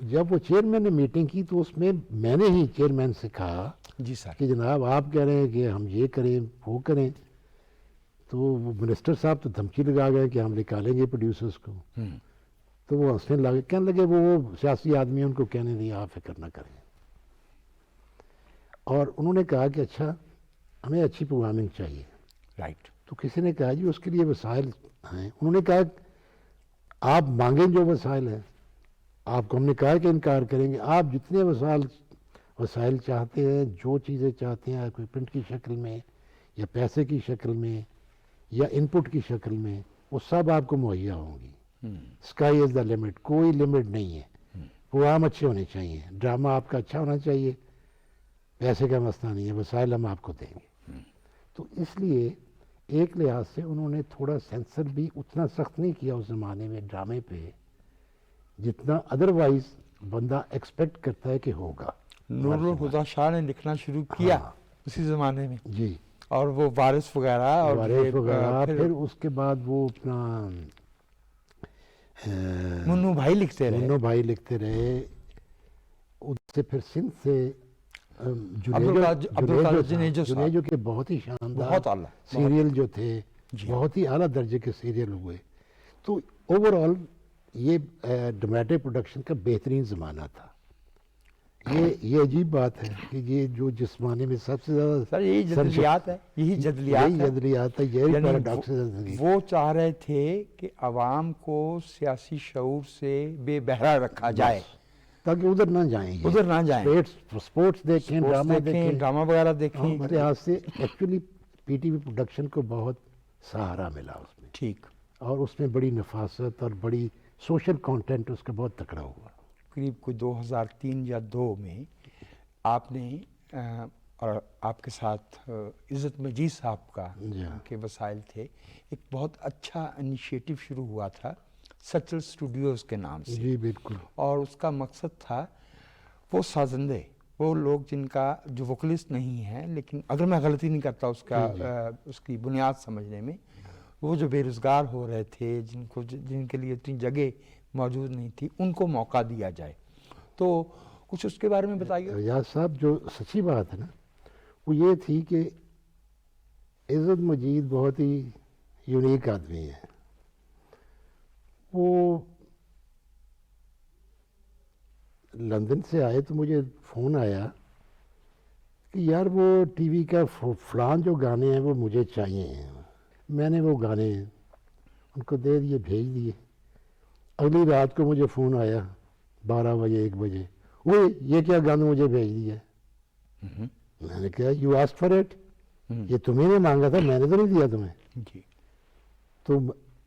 جب وہ چیئرمین نے میٹنگ کی تو اس میں میں نے ہی چیئرمین سے کہا جی سر. کہ جناب آپ کہہ رہے ہیں کہ ہم یہ کریں وہ کریں، تو وہ منسٹر صاحب تو دھمکی لگا گئے کہ ہم نکالیں گے پروڈیوسرس کو. تو وہ ہنسنے لگے، کہنے لگے وہ سیاسی آدمی ہیں، ان کو کہنے دیں آپ فکر نہ کریں. اور انہوں نے کہا کہ اچھا ہمیں اچھی پروگرامنگ چاہیے. رائٹ. تو کسی نے کہا جی اس کے لیے وسائل ہیں. انہوں نے کہا آپ مانگیں جو وسائل ہیں، آپ کو ہم نے کہا کہ انکار کریں گے. آپ جتنے وسائل چاہتے ہیں، جو چیزیں چاہتے ہیں، کوئی پرنٹ کی شکل میں یا پیسے کی شکل میں یا ان پٹ کی شکل میں، وہ سب آپ کو مہیا ہوں گی. اسکائی از دا لمٹ، کوئی لمٹ نہیں ہے. پروگرام اچھے ہونے چاہیے، ڈرامہ آپ کا اچھا ہونا چاہیے، پیسے کا مسئلہ نہیں ہے، وسائل ہم آپ کو دیں گے. تو اس لیے ایک لحاظ سے انہوں نے تھوڑا سینسر بھی اتنا سخت نہیں کیا اس زمانے میں ڈرامے پہ جتنا ادروائز بندہ ایکسپیکٹ کرتا ہے کہ ہوگا. نور الہدیٰ شاہ نے لکھنا شروع کیا اسی زمانے میں. جی. اور وہ وارث وغیرہ اور وارث وغیرہ، پھر اس کے بعد وہ اپنا منو بھائی لکھتے رہے. منو بھائی لکھتے رہے. اس سے پھر سندھ سے جنیجو کے بہت ہی شاندار بہت اعلیٰ سیریل جو تھے، بہت ہی اعلیٰ درجے کے سیریل ہوئے. تو اوور آل یہ ڈراماٹک پروڈکشن کا بہترین زمانہ تھا. یہ عجیب بات ہے کہ یہ جو جس زمانے میں سب سے زیادہ سر یہی جدلیات ہے، یہی جدلیات ہے، یہی پیراڈاکس ہے زندگی. وہ چاہ رہے تھے کہ عوام کو سیاسی شعور سے بے بہرا رکھا جائے تاکہ ادھر نہ جائیں. اسپورٹس دیکھیں، ڈرامہ وغیرہ دیکھیں. اس لحاظ سے actually P T V production کو بہت سہارا ملا اس میں. ٹھیک. اور اس میں بڑی نفاست اور بڑی سوشل کانٹینٹ اس کا بہت تکڑا ہوا. قریب کوئی 2003 یا 2002 میں آپ نے اور آپ کے ساتھ عزت مجید صاحب کا کے وسائل تھے، ایک بہت اچھا انیشیٹو شروع ہوا تھا سچل اسٹوڈیوز کے نام سے. جی بالکل. اور اس کا مقصد تھا وہ سازندے، وہ لوگ جن کا جو وکلسٹ نہیں ہیں، لیکن اگر میں غلطی نہیں کرتا اس کی بنیاد سمجھنے میں، وہ جو بے روزگار ہو رہے تھے، جن کے لیے اتنی جگہ موجود نہیں تھی، ان کو موقع دیا جائے. تو کچھ اس کے بارے میں بتائیے. ریاض صاحب جو سچی بات ہے نا وہ یہ تھی کہ عزت مجید بہت ہی یونیک آدمی ہے. وہ لندن سے آئے تو مجھے فون آیا کہ یار وہ ٹی وی کا فلان جو گانے ہیں وہ مجھے چاہیے ہیں. میں نے وہ گانے ان کو دے دیے، بھیج دیے. اگلی رات کو مجھے فون آیا 12 بجے 1 بجے، وہ یہ کیا گانا مجھے بھیج دیا. میں نے کہا یو آسک فار اٹ، یہ تمہیں نے مانگا تھا، میں نے تو نہیں دیا تمہیں. تو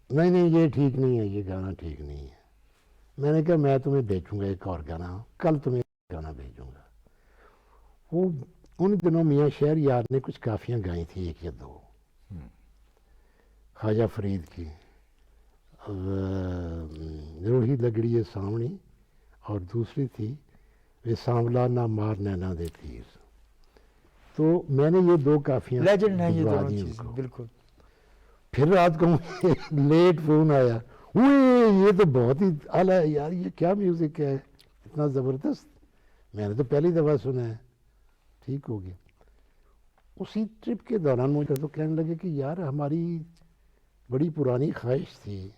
نہیں یہ ٹھیک نہیں ہے، یہ گانا ٹھیک نہیں ہے. میں نے کہا میں تمہیں بھیجوں گا ایک اور گانا، کل تمہیں گانا بھیجوں گا. وہ ان دنوں میاں شہر یار نے کچھ کافیاں گائی تھیں 1 یا 2 خواجہ فرید کی، روہی لگڑی سامنی، اور دوسری تھی وہ سانولا نہ مار نینا دے تیر. تو میں نے یہ 2 کافیاں لیجنڈ ہیں یہ دونوں چیزیں. بالکل. پھر رات کو لیٹ فون آیا، یہ تو بہت ہی اعلیٰ ہے یار، یہ کیا میوزک ہے اتنا زبردست، میں نے تو پہلی دفعہ سنا ہے. ٹھیک ہو گیا. اسی ٹرپ کے دوران مجھے تو کہنے لگے کہ یار ہماری بڑی پرانی خواہش تھی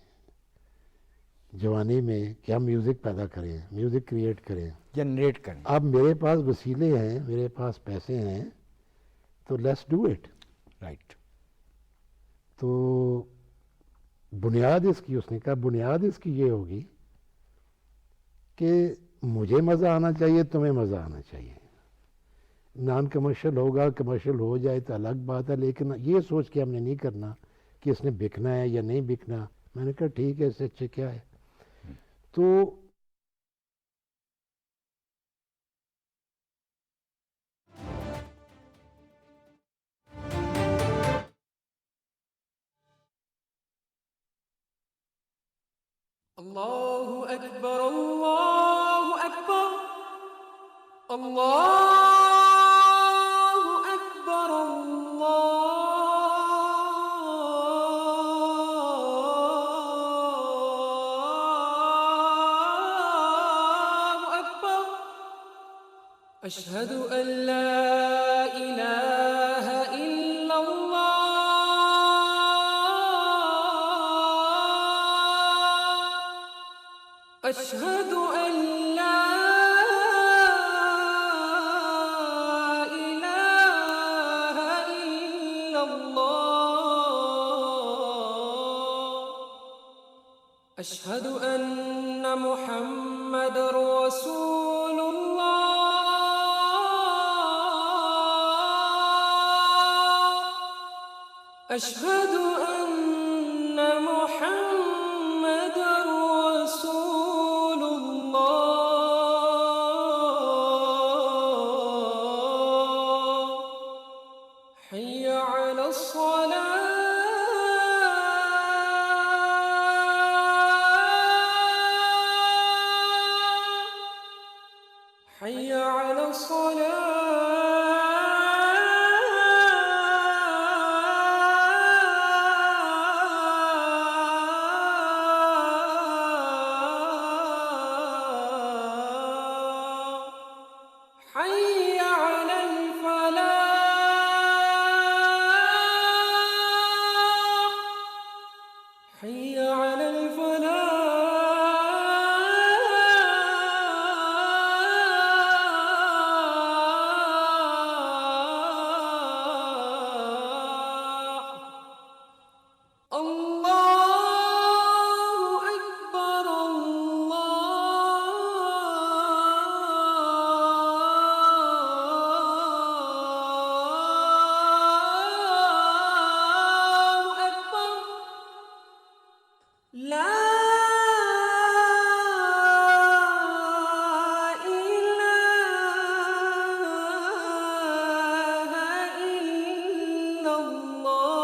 جوانی میں کہ ہم میوزک پیدا کریں، میوزک کریٹ کریں، جنریٹ کریں. اب میرے پاس وسیلے ہیں، میرے پاس پیسے ہیں، تو لیٹس ڈو اٹ. رائٹ. تو بنیاد اس کی، اس نے کہا بنیاد اس کی یہ ہوگی کہ مجھے مزہ آنا چاہیے، تمہیں مزہ آنا چاہیے. نان کمرشل ہوگا، کمرشل ہو جائے تو الگ بات ہے، لیکن یہ سوچ کے ہم نے نہیں کرنا کہ اس نے بکنا ہے یا نہیں بکنا. میں نے کہا ٹھیک ہے، اس سے اچھے کیا ہے. تو اللہ اکبر اللہ اکبر اللہ اکبر اللہ أشهد أن لا إله إلا الله أشهد أن لا إله إلا الله أشهد أن محمد رسول الله أشهد أن محمد رسول الله حي على الصلاة حي على الصلاة حي على الفلاح حي على الفلاح الله أكبر الله أكبر لا إله إلا الله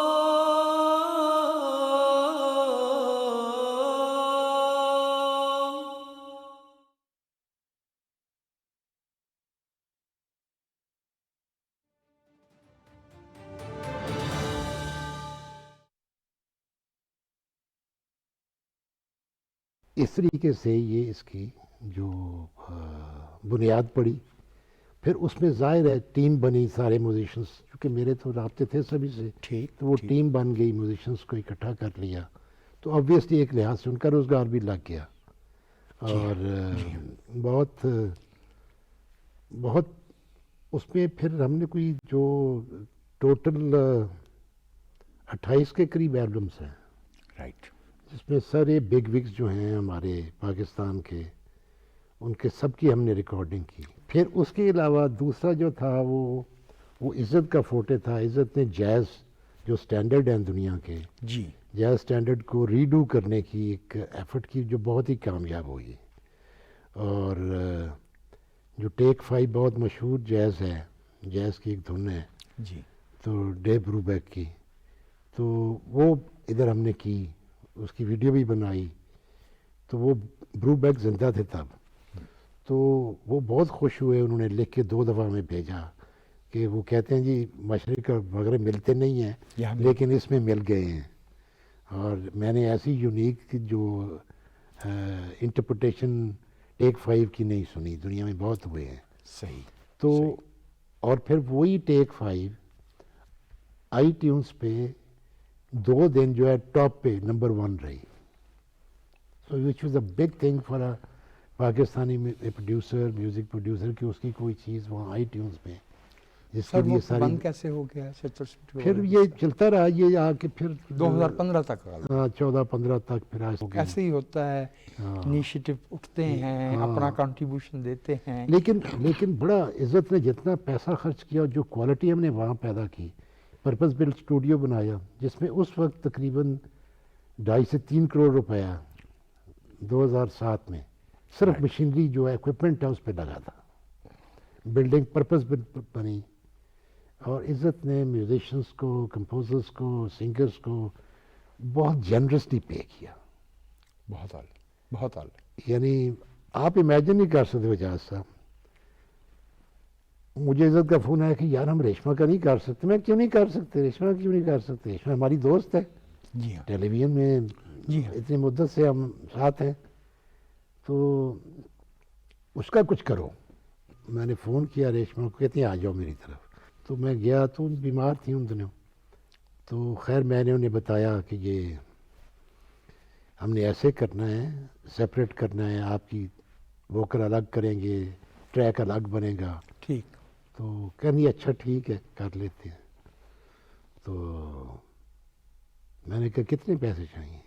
اس طریقے سے یہ اس کی جو بنیاد پڑی. پھر اس میں ظاہر ہے ٹیم بنی سارے میوزیشنس، کیونکہ میرے تو رابطے تھے سبھی سے، ٹھیک تو وہ ٹیم بن گئی، میوزیشنس کو اکٹھا کر لیا، تو آبویسلی ایک لحاظ سے ان کا روزگار بھی لگ گیا. اور بہت بہت اس میں پھر ہم نے کوئی جو ٹوٹل 28 کے قریب ایلبمس ہیں، رائٹ. جس میں سارے بگ وگز جو ہیں ہمارے پاکستان کے، ان کے سب کی ہم نے ریکارڈنگ کی. پھر اس کے علاوہ دوسرا جو تھا وہ عزت کا فوٹے تھا. عزت نے جیز جو سٹینڈرڈ ہیں دنیا کے، جی جیز سٹینڈرڈ کو ریڈو کرنے کی ایک ایفرٹ کی جو بہت ہی کامیاب ہوئی. اور جو ٹیک 5 بہت مشہور جیز ہے، جیز کی ایک دھن ہے جی تو ڈیو بروبیک کی، تو وہ ادھر ہم نے کی، اس کی ویڈیو بھی بنائی. تو وہ بروبیک زندہ تھے تب، تو وہ بہت خوش ہوئے. انہوں نے لکھ کے 2 دفعہ میں بھیجا کہ وہ کہتے ہیں جی مشرق اور مغرب ملتے نہیں ہیں لیکن اس میں مل گئے ہیں. اور میں نے ایسی یونیک جو انٹرپریٹیشن ٹیک 5 کی نہیں سنی، دنیا میں بہت ہوئے ہیں. صحیح. تو اور پھر وہی ٹیک 5 آئی ٹیونس پہ 2 دن جو ہے ٹاپ پہ نمبر 1 رہی. So which was a big thing for a Pakistani producer, music producer, کہ اس کی کوئی چیز وہاں آئی ٹیونس پہ، جس کے سر لیے وہ ساری. بند کیسے ہو گیا؟ پھر یہ چلتا رہا، یہ آ کے پھر 2015 تک 14-15 تک پھر ایسے ہی ہوتا ہے. انیشیٹو اٹھتے ہیں، اپنا کنٹریبیوشن دیتے ہیں. لیکن بڑا عزت نے جتنا پیسہ خرچ کیا، جو کوالٹی ہم نے وہاں پیدا کی، پرپز بلڈ اسٹوڈیو بنایا جس میں اس وقت تقریباً 2.5 سے 3 کروڑ روپیہ 2007 میں صرف مشینری جو ہے ایکوپمنٹ ہے اس پہ لگا تھا. بلڈنگ پرپز بنی، اور عزت نے میوزیشنس کو، کمپوزرس کو، سنگرس کو بہت جنرسلی پے کیا. بہت اعلیٰ، بہت اعلیٰ. یعنی آپ امیجن نہیں کر سکتے وجاز صاحب. مجھے عزت کا فون آیا کہ یار ہم ریشما کا نہیں کر سکتے. میں کیوں نہیں کر سکتے؟ ریشما کیوں نہیں کر سکتے؟ ریشما ہماری دوست ہے، جی ہاں، ٹیلی ویژن میں جی ہاں. اتنی مدت سے ہم ساتھ ہیں، تو اس کا کچھ کرو. میں نے فون کیا ریشما کو، کہتی ہیں آ جاؤ میری طرف. تو میں گیا تو بیمار تھی ان دنوں. تو خیر میں نے انہیں بتایا کہ یہ ہم نے ایسے کرنا ہے، سپریٹ کرنا ہے، آپ کی ووکل الگ کریں گے، ٹریک الگ بنے گا. ٹھیک. تو کہنی اچھا ٹھیک ہے کر لیتے ہیں. تو میں نے کہا کتنے پیسے چاہیے؟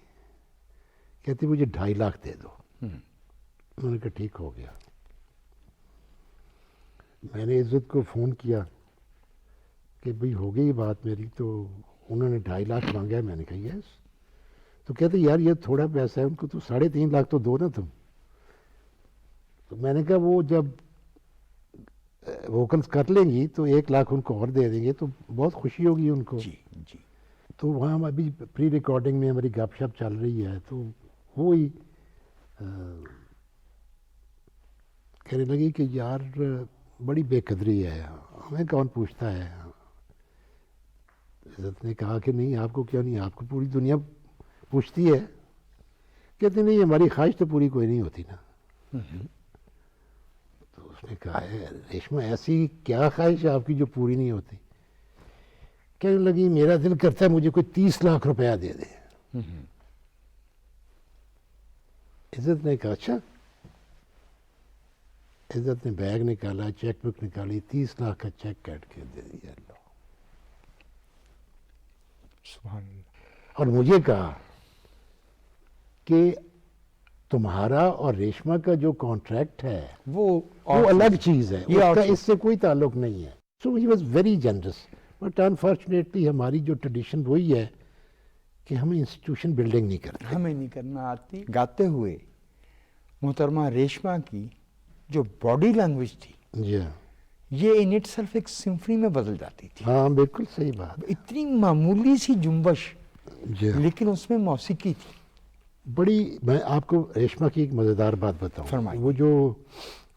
کہتی مجھے 2.5 لاکھ دے دو. میں نے کہا ٹھیک ہو گیا. میں نے عزت کو فون کیا کہ بھئی ہو گئی بات میری. تو انہوں نے 2.5 لاکھ مانگا ہے. میں نے کہا یس. تو کہتے یار یہ تھوڑا پیسہ ہے، ان کو تو 3.5 لاکھ تو دو نا تم. تو میں نے کہا وہ جب ووکلز کر لیں گی تو 1 لاکھ ان کو اور دے دیں گے تو بہت خوشی ہوگی ان کو. جی جی. تو وہاں ابھی پری ریکارڈنگ میں ہماری گپ شپ چل رہی ہے. تو وہی کہنے لگی کہ یار بڑی بے قدری ہے، ہمیں کون پوچھتا ہے. عزت نے کہا کہ نہیں آپ کو کیا نہیں، آپ کو پوری دنیا پوچھتی ہے. کہتے نہیں ہماری خواہش تو پوری کوئی نہیں ہوتی نا. تو اس نے کہا ہے ریشما ایسی کیا خواہش ہے آپ کی جو پوری نہیں ہوتی؟ کہنے لگی میرا دل کرتا ہے مجھے کوئی 30 لاکھ روپیہ دے دے. عزت نے کہا اچھا. عزت نے بیگ نکالا، چیک بک نکالی، 30 لاکھ کا چیک کاٹ کے دے دیا. اللہ. سبحان اللہ. اور مجھے کہا کہ تمہارا اور ریشما کا جو کانٹریکٹ ہے وہ وہ الگ چیز ہے، یہ اس اور کا چیز. اس سے کوئی تعلق نہیں ہے. So he was very generous. But unfortunately ہماری جو ٹریڈیشن وہی ہے کہ ہم انسٹیٹیوشن بلڈنگ نہیں کرتے. ہمیں نہیں کرنا آتی. گاتے ہوئے محترمہ ریشما کی جو باڈی لینگویج تھی جی ہاں. یہ ان اٹ سیلف ایک سمفنی میں بدل جاتی تھی. ہاں بالکل صحیح بات. اتنی معمولی سی جنبش جی ہاں. لیکن اس میں موسیقی تھی. بڑی. میں آپ کو ریشما کی ایک مزیدار بات بتاؤں. فرمائیے. وہ جو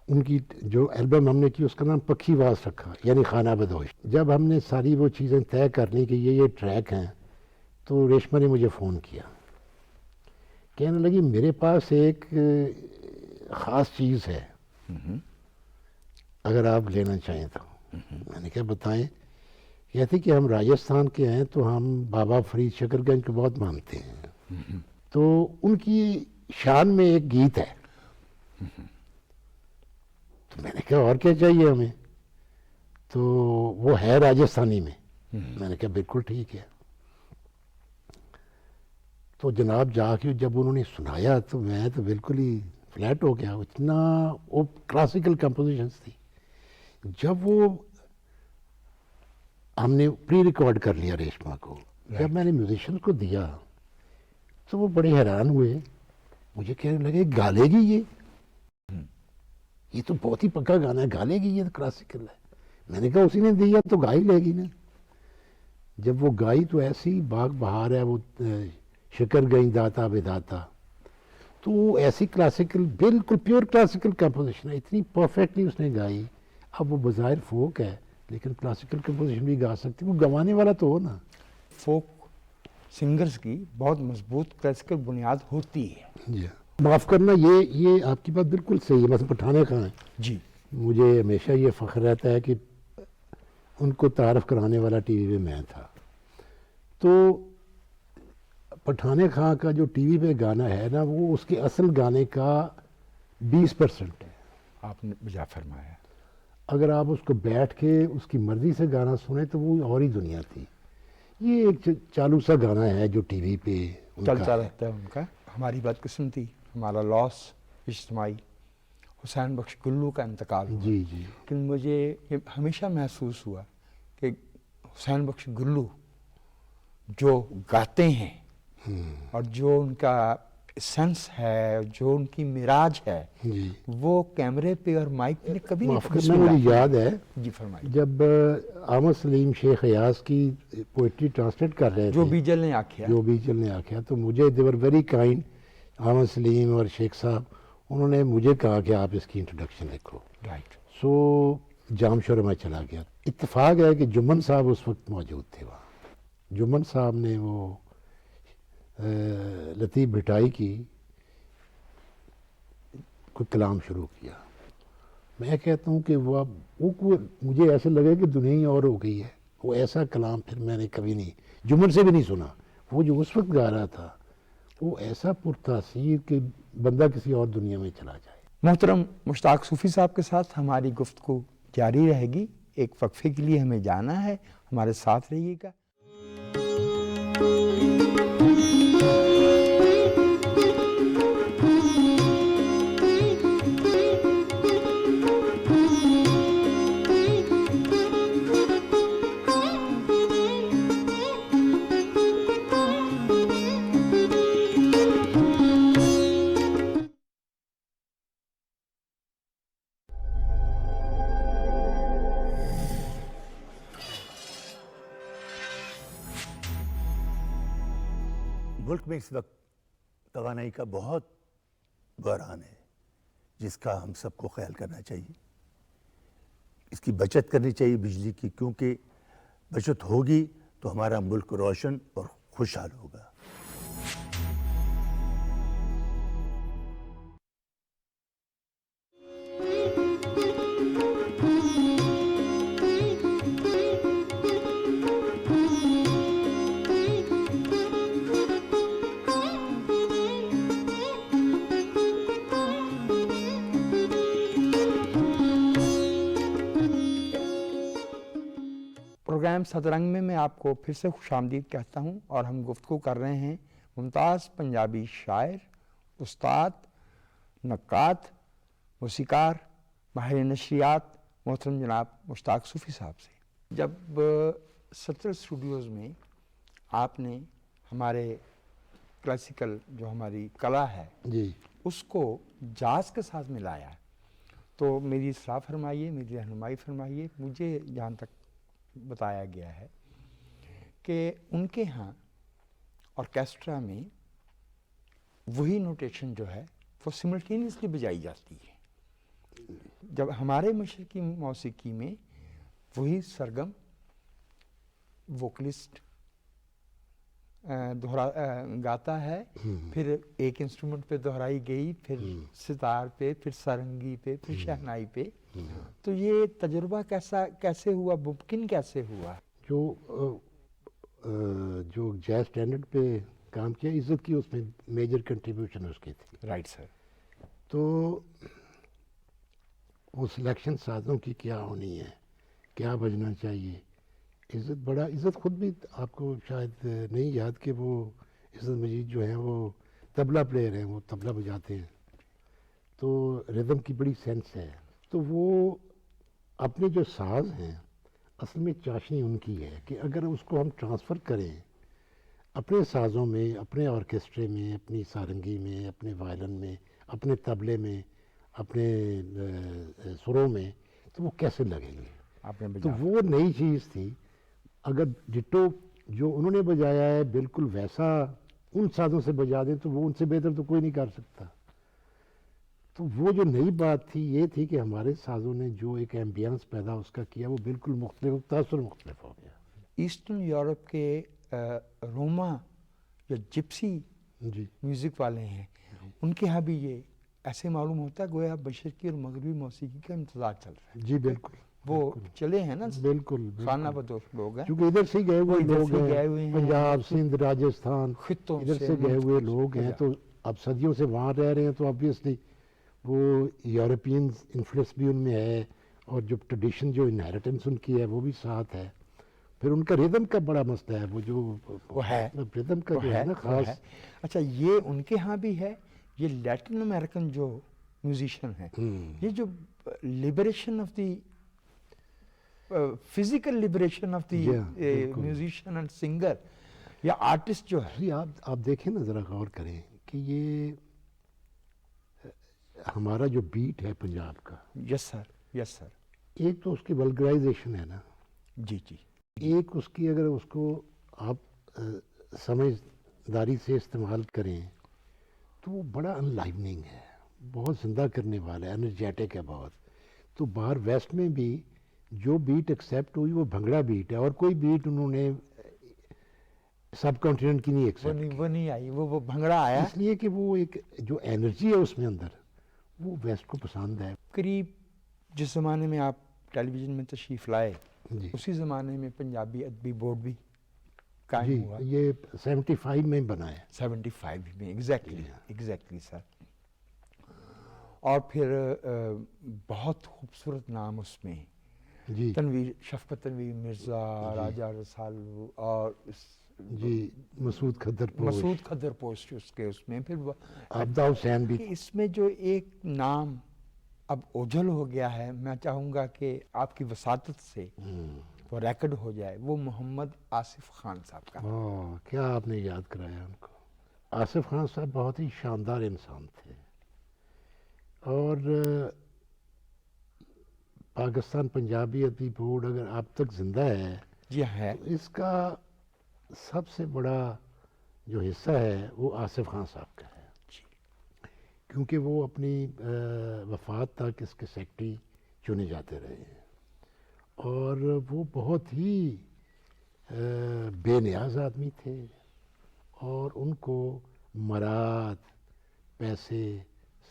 ان کی جو البم ہم نے کی اس کا نام پکھی واس رکھا، یعنی خانہ بدوش. جب ہم نے ساری وہ چیزیں طے کر لی کہ یہ ٹریک ہیں تو ریشما نے مجھے فون کیا. کہنے لگی میرے پاس ایک خاص چیز ہے اگر آپ لینا چاہیں تو. میں نے کہا بتائیں. کہتی کہ ہم راجستھان کے ہیں تو ہم بابا فرید شکر گنج کو بہت مانتے ہیں. تو ان کی شان میں ایک گیت ہے. تو میں نے کہا اور کیا چاہیے ہمیں؟ تو وہ ہے راجستھانی میں. میں نے کہا بالکل ٹھیک ہے. تو جناب جا کے جب انہوں نے سنایا تو میں تو بالکل ہی فلیٹ ہو گیا. اتنا وہ کلاسیکل کمپوزیشنز تھی. جب وہ ہم نے پری ریکارڈ کر لیا ریشما کو، جب میں نے میوزیشین کو دیا تو وہ بڑے حیران ہوئے. مجھے کہنے لگے گا لے گی یہ تو بہت ہی پکا گانا ہے، گا لے گی یہ تو کلاسیکل ہے. میں نے کہا اسی نے دیا تو گا ہی لے گی نا. جب وہ گائی تو ایسی باغ بہار ہے وہ شکر گئی داتا بداتا. تو وہ ایسی کلاسیکل بالکل پیور کلاسیکل کمپوزیشن ہے، اتنی پرفیکٹلی اس نے گائی. اب وہ بظاہر فوک ہے لیکن کلاسیکل کمپوزیشن بھی گا سکتی. وہ گوانے والا تو ہو نا. فوک سنگرز کی بہت مضبوط کلاسیکل بنیاد ہوتی ہے. جی معاف کرنا، یہ آپ کی بات بالکل صحیح ہے. مثلا پٹھانے خان ہیں، جی. مجھے ہمیشہ یہ فخر رہتا ہے کہ ان کو تعارف کرانے والا ٹی وی پہ میں تھا. تو پٹھانے خان کا جو ٹی وی پہ گانا ہے نا وہ اس کے اصل گانے کا 20% ہے. آپ نے بجا فرمایا. اگر آپ اس کو بیٹھ کے اس کی مرضی سے گانا سنیں تو وہ اور ہی دنیا تھی. یہ ایک چالو سا گانا ہے جو ٹی وی پہ ان کا چلتا ہے. رہتا ہے ان کا. ہماری بدقسمتی، ہمارا لاس اجتماعی، حسین بخش گلو کا انتقال ہوا. جی جی. لیکن مجھے یہ ہمیشہ محسوس ہوا کہ حسین بخش گلو جو گاتے ہیں اور جو ان کا سینس ہے، جو ان کی معراج ہے، جی وہ کیمرے پہ اور مائک پہ کبھی معاف نہیں. کرنا، مجھے یاد ہے جی فرمائیے. جب احمد سلیم شیخ ایاز کی پوئٹری ٹرانسلیٹ کر رہے جو تھے، بیجل نے آکھیا. جو بیچل نے آخیا، تو مجھے دے ور ویری کائنڈ. احمد سلیم اور شیخ صاحب انہوں نے مجھے کہا کہ آپ اس کی انٹروڈکشن لکھو. رائٹ. سو جام شور میں چلا گیا. اتفاق ہے کہ جمن صاحب اس وقت موجود تھے وہاں. جمن صاحب نے وہ لطیف بھٹائی کی کوئی کلام شروع کیا میں کہتا ہوں کہ وہ مجھے ایسے لگے کہ دنیا ہی اور ہو گئی ہے. وہ ایسا کلام پھر میں نے کبھی نہیں جمل سے بھی نہیں سنا. وہ جو اس وقت گا رہا تھا وہ ایسا پرتاثیر کہ بندہ کسی اور دنیا میں چلا جائے. محترم مشتاق صوفی صاحب کے ساتھ ہماری گفتگو جاری رہے گی. ایک وقفے کے لیے ہمیں جانا ہے, ہمارے ساتھ رہیے گا. ملک میں اس وقت توانائی کا بہت بحران ہے جس کا ہم سب کو خیال کرنا چاہیے. اس کی بچت کرنی چاہیے بجلی کی, کیونکہ بچت ہوگی تو ہمارا ملک روشن اور خوشحال ہوگا. پروگرام سترنگ میں آپ کو پھر سے خوش آمدید کہتا ہوں, اور ہم گفتگو کر رہے ہیں ممتاز پنجابی شاعر, استاد, نقاد, موسیقار, ماہر نشریات محترم جناب مشتاق صوفی صاحب سے. جب ستر اسٹوڈیوز میں آپ نے ہمارے کلاسیکل جو ہماری کلا ہے جی اس کو جاز کے ساتھ ملایا, تو میری اصلاح فرمائیے, میری رہنمائی فرمائیے. مجھے جہاں تک بتایا گیا ہے کہ ان کے ہاں آرکیسٹرا میں وہی نوٹیشن جو ہے وہ سملٹینیسلی بجائی جاتی ہے, جب ہمارے مشرقی موسیقی میں وہی سرگم ووکلسٹ گاتا ہے, پھر ایک انسٹرومنٹ پہ دہرائی گئی, پھر ستار پہ, پھر سارنگی پہ, پھر شہنائی پہ. تو یہ تجربہ کیسے ہوا, ممکن کیسے ہوا؟ جو جیز اسٹینڈرڈ پہ کام کیا, عزت کی اس میں میجر کنٹریبیوشن اس کی تھی. Right sir. تو وہ سلیکشن سازوں کی کیا ہونی ہے, کیا بجنا چاہیے. عزت خود بھی آپ کو شاید نہیں یاد کہ وہ عزت مجید جو ہیں وہ طبلہ پلیئر ہیں, وہ طبلہ بجاتے ہیں, تو ردم کی بڑی سینس ہے. تو وہ اپنے جو ساز ہیں اصل میں چاشنی ان کی ہے کہ اگر اس کو ہم ٹرانسفر کریں اپنے سازوں میں, اپنے آرکیسٹرے میں, اپنی سارنگی میں, اپنے وائلن میں, اپنے طبلے میں, اپنے سروں میں, تو وہ کیسے لگیں گے. تو وہ نئی چیز تھی. اگر ڈٹو جو انہوں نے بجایا ہے بالکل ویسا ان سازوں سے بجا دیں تو وہ ان سے بہتر تو کوئی نہیں کر سکتا. تو وہ جو نئی بات تھی یہ تھی کہ ہمارے سازوں نے جو ایک ایمبینس پیدا اس کا کیا, وہ بالکل مختلف, تاثر مختلف ہو گیا. ایسٹرن یورپ کے روما یا جپسی جی میوزک والے ہیں, ان کے ہاں بھی یہ ایسے معلوم ہوتا ہے گویا مشرقی اور مغربی موسیقی کا امتزاج چل رہا ہے. جی بالکل, وہ چلے ہیں نا, بالکل خانہ بدوش لوگ ہیں, کیونکہ ادھر سے گئے ہوئے لوگ گئے ہوئے ہیں, ہیں, پنجاب, سندھ, راجستھان, خطوں ادھر سے گئے ہوئے لوگ ہیں. تو اب صدیوں سے وہاں رہ رہے ہیں, تو آبویسلی وہ یورپین انفلوئنس بھی ان میں ہے, اور جو ٹریڈیشن جو انہیریٹنس ان کی ہے وہ بھی ساتھ ہے. پھر ان کا ریدم کا بڑا مسئلہ ہے, وہ جو ہے ریدم کا جو ہے نا خاص. اچھا, یہ ان کے ہاں بھی ہے. یہ لیٹن امریکن جو میوزیشین ہیں, یہ جو liberation of the physical liberation of the musician and singer یا آرٹسٹ جو ہے, آپ دیکھیں نا, ذرا غور کریں کہ یہ ہمارا جو بیٹ ہے پنجاب کا, یس سر, یس سر, ایک تو اس کی ولگرائزیشن ہے نا, جی جی, ایک اس کی اگر اس کو آپ سمجھداری سے استعمال کریں تو وہ بڑا ان لائوننگ ہے, بہت زندہ کرنے والا ہے, انرجیٹک ہے بہت. تو باہر ویسٹ میں بھی جو بیٹ ایکسیپٹ ہوئی وہ بھنگڑا بیٹ ہے, اور کوئی بیٹ انہوں نے سب کانٹیننٹ کی نہیں ایکسیپٹ, وہ نہیں آئی, وہ بھنگڑا آیا اس لیے کہ وہ ایک جو انرجی ہے اس میں اندر وہ ویسٹ کو پسند ہے. قریب جس زمانے میں آپ ٹیلی ویژن میں تشریف لائے جی اسی زمانے میں پنجابی ادبی بورڈ بھی جی قائم ہوا. یہ 75 میں بنا ہے. 75 میں ایگزیکٹلی سر. اور پھر بہت خوبصورت نام اس میں جی شفقت تنویر مرزا، راجہ رسالو اور جی مسعود کھدر پوش، مسعود کھدر پوش اس میں پھر عابدہ حسین بھی. کہ اس میں جو ایک نام اب اوجھل ہو گیا ہے، میں چاہوں گا کہ آپ کی وساطت سے وہ ریکارڈ ہو جائے، وہ محمد آصف خان صاحب کا. کیا آپ نے یاد کرایا ان کو. آصف خان صاحب بہت ہی شاندار انسان تھے، اور پاکستان پنجابی ادبی بورڈ اگر اب تک زندہ ہے جی ہے. تو اس کا سب سے بڑا جو حصہ ہے وہ آصف خان صاحب کا ہے، کیونکہ وہ اپنی وفات تک اس کے سیکرٹری چنے جاتے رہے ہیں، اور وہ بہت ہی بے نیاز آدمی تھے، اور ان کو مراد، پیسے،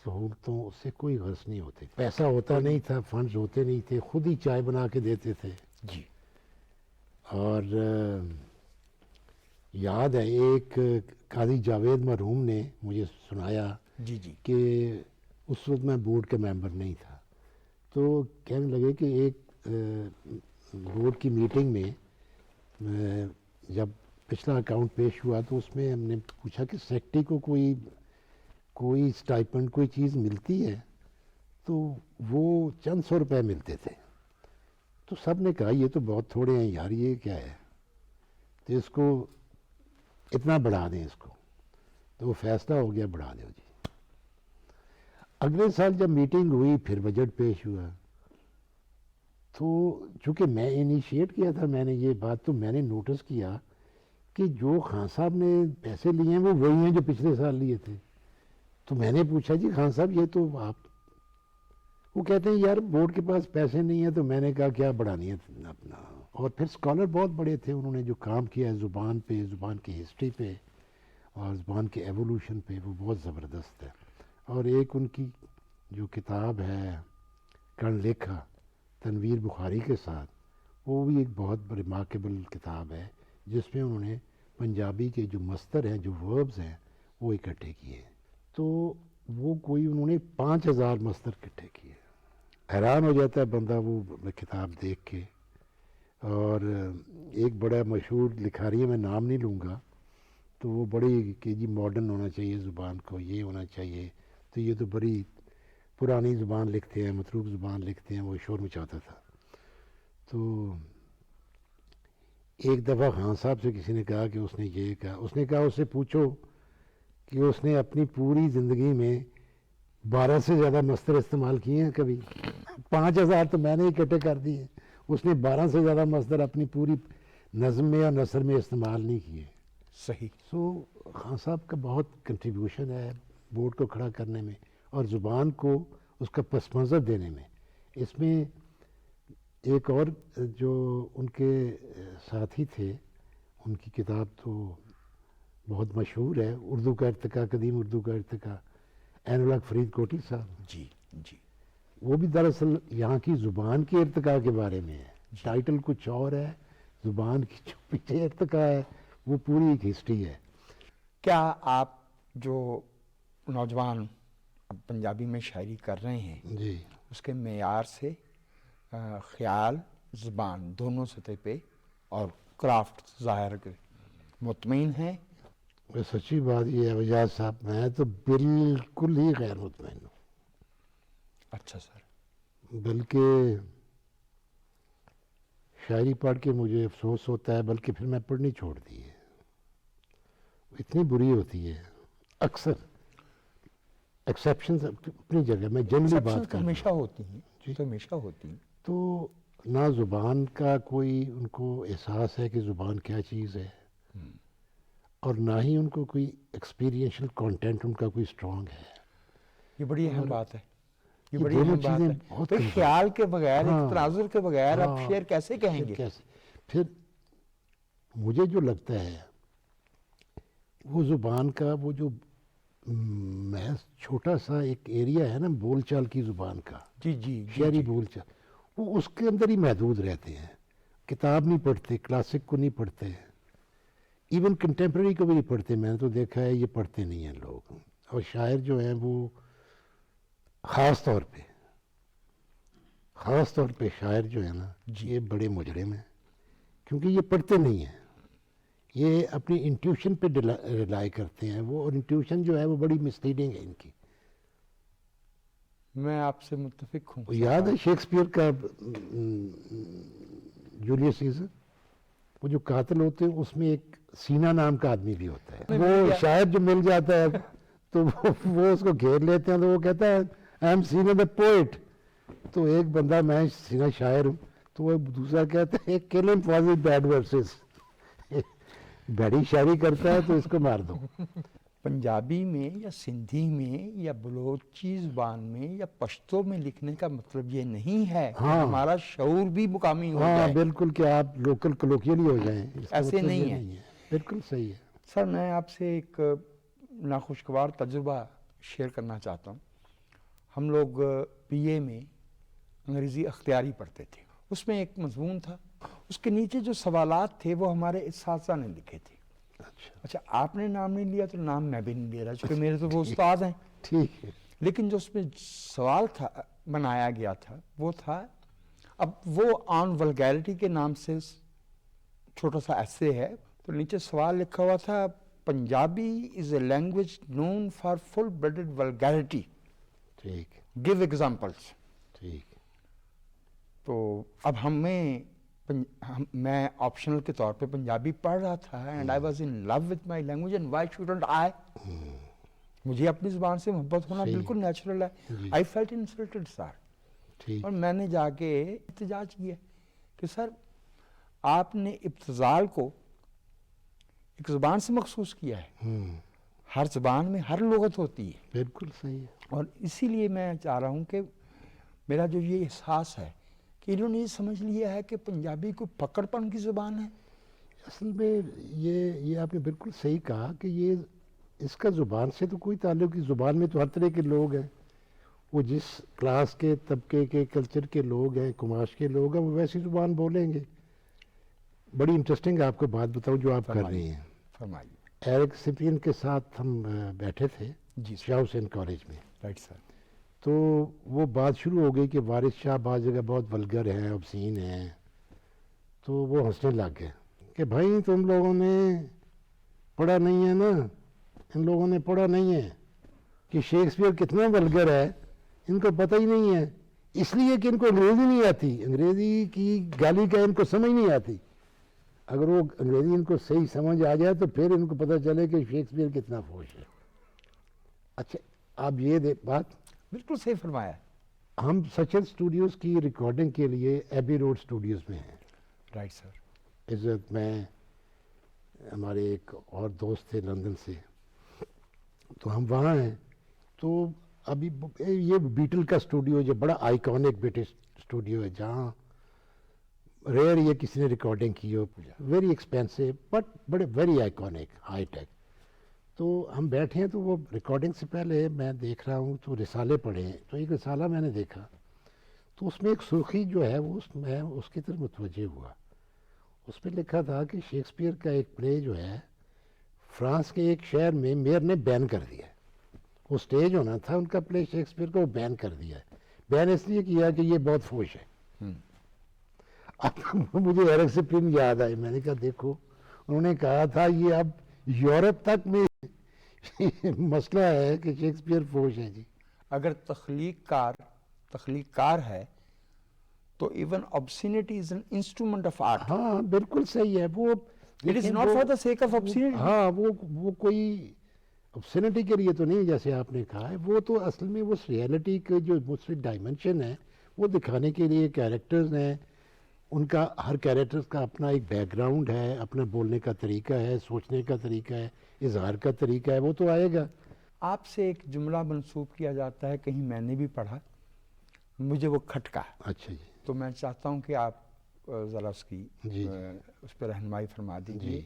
سہولتوں سے کوئی غرض نہیں ہوتی. پیسہ ہوتا نہیں تھا، فنڈز ہوتے نہیں تھے، خود ہی چائے بنا کے دیتے تھے. جی اور یاد ہے ایک قاضی جاوید مرحوم نے مجھے سنایا جی جی کہ اس وقت میں بورڈ کا ممبر نہیں تھا، تو کہنے لگے کہ ایک بورڈ کی میٹنگ میں جب پچھلا اکاؤنٹ پیش ہوا تو اس میں ہم نے پوچھا کہ سیکرٹری کو کوئی اسٹائپنڈ کوئی چیز ملتی ہے، تو وہ چند سو روپے ملتے تھے. تو سب نے کہا یہ تو بہت تھوڑے ہیں یار، یہ کیا ہے، تو اس کو اتنا بڑھا دیں اس کو. تو وہ فیصلہ ہو گیا بڑھا دو جی. اگلے سال جب میٹنگ ہوئی پھر بجٹ پیش ہوا، تو چونکہ میں انیشیٹ کیا تھا، میں نے یہ بات، تو میں نے نوٹس کیا کہ جو خان صاحب نے پیسے لیے ہیں وہ وہی ہیں جو پچھلے سال لیے تھے. تو میں نے پوچھا جی خان صاحب یہ تو آپ، وہ کہتے ہیں یار بورڈ کے پاس پیسے نہیں ہیں. تو میں نے کہا کیا بڑھانی ہے اپنا. اور پھر اسکالر بہت بڑے تھے، انہوں نے جو کام کیا ہے زبان پہ، زبان کی ہسٹری پہ اور زبان کے ایوولوشن پہ، وہ بہت زبردست ہے. اور ایک ان کی جو کتاب ہے کن لکھا تنویر بخاری کے ساتھ، وہ بھی ایک بہت ریمارکیبل کتاب ہے، جس میں انہوں نے پنجابی کے جو مصدر ہیں، جو وربز ہیں، وہ اکٹھے کیے ہیں. تو وہ کوئی انہوں نے 5000 مصدر اکٹھے کیے. حیران ہو جاتا ہے بندہ وہ کتاب دیکھ کے. اور ایک بڑا مشہور لکھاری ہے، میں نام نہیں لوں گا، تو وہ بڑی کہ جی ماڈرن ہونا چاہیے زبان کو، یہ ہونا چاہیے، تو یہ تو بڑی پرانی زبان لکھتے ہیں، متروک زبان لکھتے ہیں، وہ شور مچاتا تھا. تو ایک دفعہ خان صاحب سے کسی نے کہا کہ اس نے یہ کہا، اس نے کہا اس سے پوچھو کہ اس نے اپنی پوری زندگی میں 12 سے زیادہ مصدر استعمال کیے ہیں کبھی. 5000 تو میں نے اکٹھے کر دیے، اس نے 12 سے زیادہ مصدر اپنی پوری نظم میں اور نثر میں استعمال نہیں کیے. صحیح. سو خان صاحب کا بہت کنٹریبیوشن ہے بورڈ کو کھڑا کرنے میں اور زبان کو اس کا پس منظر دینے میں. اس میں ایک اور جو ان کے ساتھی تھے، ان کی کتاب تو بہت مشہور ہے، اردو کا ارتقاء، قدیم اردو کا ارتقاء، عین الحق فرید کوٹی صاحب. جی جی وہ بھی دراصل یہاں کی زبان کے ارتقاء کے بارے میں ہے. ٹائٹل کچھ اور ہے، زبان کی جو پیچھے ارتقاء ہے وہ پوری ایک ہسٹری ہے. کیا آپ جو نوجوان اب پنجابی میں شاعری کر رہے ہیں جی اس کے معیار سے خیال، زبان دونوں سطح پہ اور کرافٹ ظاہر مطمئن ہیں؟ میں سچی بات یہ ہے وجاز صاحب، میں تو بالکل ہی غیر مطمئن ہوں. اچھا سر. بلکہ شاعری پڑھ کے مجھے افسوس ہوتا ہے، بلکہ پھر میں پڑھنی چھوڑ دی ہے. اتنی بری ہوتی ہے. اکثر ایکسیپشنز اپنی جگہ، میں جنرلی بات تو کر رہا ہمیشہ ہوں. ہوتی ہیں، جی. تو ہمیشہ ہوتی ہیں. تو نہ زبان کا کوئی ان کو احساس ہے کہ زبان کیا چیز ہے، اور نہ ہی ان کو کوئی ایکسپیرینشل کانٹینٹ ان کا کوئی اسٹرانگ ہے. یہ بڑی اہم بات ہے. یہ یہ بڑی دونوں اہم بات چیزیں ہے. بہت بھئی کمزور. خیال کے بغیر، ہاں. ایک تناظر کے بغیر آپ ہاں. شعر کیسے کہیں پھر گے؟ کیسے؟ پھر مجھے جو لگتا ہے وہ زبان کا وہ جو محض چھوٹا سا ایک ایریا ہے نا بول چال کی زبان کا، جی جی شہری بول چال، وہ اس کے اندر ہی محدود رہتے ہیں، کتاب نہیں پڑھتے، کلاسک کو نہیں پڑھتے، ایون کنٹمپریری کو بھی نہیں پڑھتے. میں نے تو دیکھا ہے یہ پڑھتے نہیں ہیں لوگ. اور شاعر جو ہیں وہ خاص طور پہ شاعر جو ہے نا یہ بڑے مجرم ہیں، کیونکہ یہ پڑھتے نہیں ہیں، یہ اپنی انٹیوشن پہ ریلائی کرتے ہیں وہ، اور انٹیوشن جو ہے وہ بڑی مسلیڈنگ ہے ان کی. میں آپ سے متفق ہوں. یاد ہے شیکسپیئر کا جولیس سیزر، وہ جو قاتل ہوتے ہیں اس میں ایک سینا نام کا آدمی بھی ہوتا ہے. وہ شاعر جو مل جاتا ہے تو وہ اس کو گھیر لیتے ہیں تو وہ کہتا ہے I am Sena the poet. تو ایک بندہ میں سینا شاعر ہوں، تو وہ دوسرا کہتا ہے کل ہم فار دی بیڈ ورسز، بڑی شاعری کرتا ہے تو اس کو مار دو. پنجابی میں یا سندھی میں یا بلوچی زبان میں یا پشتو میں لکھنے کا مطلب یہ نہیں ہے کہ ہمارا شعور بھی مقامی ہو جائے. بالکل کہ آپ لوکل کلوکیلی ہو جائیں، ایسے نہیں ہے. بالکل صحیح ہے. سر میں آپ سے ایک ناخوشگوار تجربہ شیئر کرنا چاہتا ہوں. ہم لوگ بی اے میں انگریزی اختیاری پڑھتے تھے، اس میں ایک مضمون تھا، اس کے نیچے جو سوالات تھے وہ ہمارے اساتذہ نے لکھے تھے. اچھا آپ نے نام نہیں لیا تو نام میں بھی نہیں لے رہا چونکہ میرے تو وہ استاد ہیں. ٹھیک ہے. لیکن جو اس میں سوال تھا بنایا گیا تھا وہ تھا، اب وہ آن ولگیرٹی کے نام سے چھوٹا سا ایسے ہے، تو نیچے سوال لکھا ہوا تھا Punjabi is a language known for full blooded vulgarity, ٹھیک گیو ایگزامپلس. ٹھیک. تو اب میں آپشنل کے طور پہ پنجابی پڑھ رہا تھا and I was in love with my language and why shouldn't I. مجھے اپنی زبان سے محبت ہونا بالکل نیچرل ہے. آئی فیلٹ انسلٹڈ سر، اور میں نے جا کے احتجاج کیا کہ سر آپ نے ابتذال کو ایک زبان سے مخصوص کیا ہے، ہر زبان میں ہر لغت ہوتی ہے. بالکل صحیح ہے. اور اسی لیے میں چاہ رہا ہوں کہ میرا جو یہ احساس ہے کہ انہوں نے یہ سمجھ لیا ہے کہ پنجابی کو پکڑ پن کی زبان ہے. اصل میں یہ آپ نے بالکل صحیح کہا کہ یہ اس کا زبان سے تو کوئی تعلق نہیں. زبان میں تو ہر طرح کے لوگ ہیں، وہ جس کلاس کے طبقے کے کلچر کے لوگ ہیں، کماش کے لوگ ہیں، وہ ویسی زبان بولیں گے. بڑی انٹرسٹنگ آپ کو بات بتاؤں جو آپ کر رہی ہیں. فرمائیے. ایرک سپین کے ساتھ ہم بیٹھے تھے جی شاہ حسین کالج میں. Right sir. تو وہ بات شروع ہو گئی کہ وارث شاہ بعض جگہ بہت ولگر ہیں، obscene ہیں. تو وہ ہنسنے لگ گئے کہ بھائی تم لوگوں نے پڑھا نہیں ہے نا، ان لوگوں نے پڑھا نہیں ہے کہ شیکسپیئر کتنا ولگر ہے، ان کو پتہ ہی نہیں ہے، اس لیے کہ ان کو انگریزی نہیں آتی، انگریزی کی گالی کا ان کو سمجھ نہیں آتی. اگر وہ انگریزی ان کو صحیح سمجھ آ جائے تو پھر ان کو پتہ چلے کہ شیکسپیئر کتنا فوش ہے. اچھا اب یہ بات بالکل صحیح فرمایا. ہم سچن اسٹوڈیوز کی ریکارڈنگ کے لیے ایبی روڈ اسٹوڈیوز میں ہیں. Right sir. عزت، میں، ہمارے ایک اور دوست تھے لندن سے، تو ہم وہاں ہیں. تو ابھی یہ بیٹل کا اسٹوڈیو ہے جو بڑا آئیکونک برٹش اسٹوڈیو ہے، جہاں ریئر یہ کسی نے ریکارڈنگ کی ہو. ویری ایکسپینسو بٹ بڑے ویری آئیکونک، ہائی ٹیک. تو ہم بیٹھے ہیں تو وہ ریکارڈنگ سے پہلے میں دیکھ رہا ہوں تو رسالے پڑھے ہیں. تو ایک رسالہ میں نے دیکھا تو اس میں ایک سرخی جو ہے وہ میں اس کی طرف متوجہ ہوا. اس میں لکھا تھا کہ شیکسپیئر کا ایک پلے جو ہے فرانس کے ایک شہر میں میئر نے بین کر دیا ہے. وہ سٹیج ہونا تھا ان کا پلے شیکسپیئر کو، وہ بین کر دیا ہے. بین اس لیے کیا کہ یہ بہت فوش ہے. اب مجھے ایرک سپلن یاد آئی. میں نے کہا دیکھو انہوں نے کہا تھا یہ اب یورپ تک میں مسئلہ ہے کہ شیکسپیئر فوش ہے. جی اگر تخلیق کار ہے تو even obscenity is an instrument of art. ہاں بالکل صحیح ہے. وہ It is not for the sake of obscenity. ہاں وہ کوئی obscenity کے لیے تو نہیں جیسے آپ نے کہا ہے. وہ تو اصل میں اس ریئلٹی کے جو مختلف ڈائمنشن ہے وہ دکھانے کے لیے کیریکٹرز ہیں. ان کا ہر کیریکٹرز کا اپنا ایک بیک گراؤنڈ ہے، اپنا بولنے کا طریقہ ہے، سوچنے کا طریقہ ہے، اظہار کا طریقہ ہے، وہ تو آئے گا. آپ سے ایک جملہ منسوب کیا جاتا ہے، کہیں میں نے بھی پڑھا، مجھے وہ کھٹکا. اچھا جی. تو میں چاہتا ہوں کہ آپ ذرا اس کی جی اس پہ رہنمائی فرما دیجیے.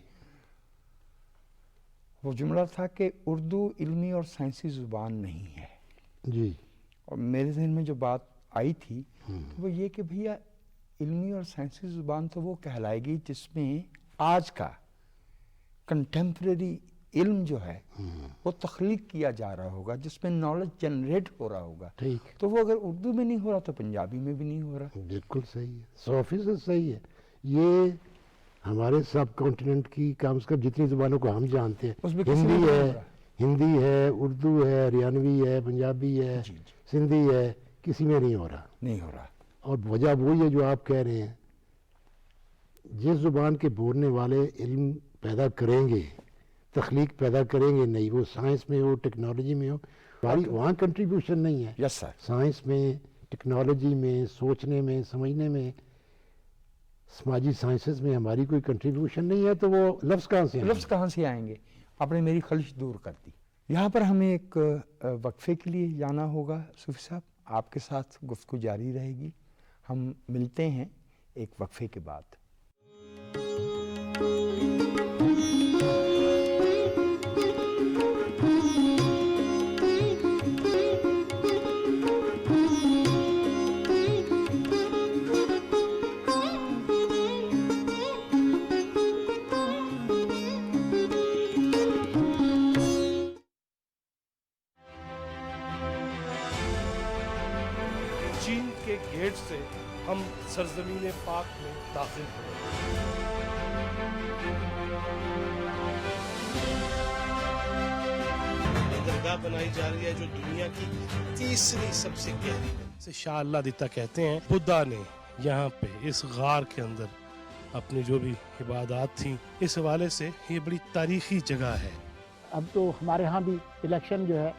وہ جملہ تھا کہ اردو علمی اور سائنسی زبان نہیں ہے. جی. اور میرے ذہن میں جو بات آئی تھی تو وہ یہ کہ بھیا علمی اور سائنسی زبان تو وہ کہلائے گی جس میں آج کا کنٹمپریری علم جو ہے وہ تخلیق کیا جا رہا ہوگا, جس میں نالج جنریٹ ہو رہا ہوگا. ٹھیک. تو وہ اگر اردو میں نہیں ہو رہا تو پنجابی میں بھی نہیں ہو رہا. بالکل صحیح ہے, 100% صحیح ہے. یہ ہمارے سب کانٹیننٹ کی کم سے کم جتنی زبانوں کو ہم جانتے اس ہیں, میں کسی میں ہندی نہیں ہے, ہو رہا. ہندی ہے, اردو ہے, ہریانوی ہے, پنجابی ہے, جی جی سندھی ہے, کسی میں نہیں ہو رہا. نہیں ہو رہا. اور وجہ وہی ہے جو آپ کہہ رہے ہیں, جس زبان کے بولنے والے علم پیدا کریں گے, تخلیق پیدا کریں گے, نہیں وہ سائنس میں ہو, ٹیکنالوجی میں ہو, وہاں کنٹریبیوشن نہیں ہے. یس سر. سائنس میں, ٹیکنالوجی میں, سوچنے میں, سمجھنے میں, سماجی سائنسز میں ہماری کوئی کنٹریبیوشن نہیں ہے, تو وہ لفظ کہاں سے آئیں گے؟ لفظ کہاں سے آئیں گے؟ آپ نے میری خلش دور کر دی. یہاں پر ہمیں ایک وقفے کے لیے جانا ہوگا. صوفی صاحب, آپ کے ساتھ گفتگو جاری رہے گی. ہم ملتے ہیں ایک وقفے کے بعد. چین کے گیٹ سے ہم سرزمین پاک میں داخل ہوئے. درگاہ بنائی جا رہی ہے جو دنیا کی تیسری سب سے گہری ہے. اسے شاہ اللہ دیتا کہتے ہیں. بدھا نے یہاں پہ اس غار کے اندر اپنی جو بھی عبادات تھیں, اس حوالے سے یہ بڑی تاریخی جگہ ہے. اب تو ہمارے ہاں بھی الیکشن جو ہے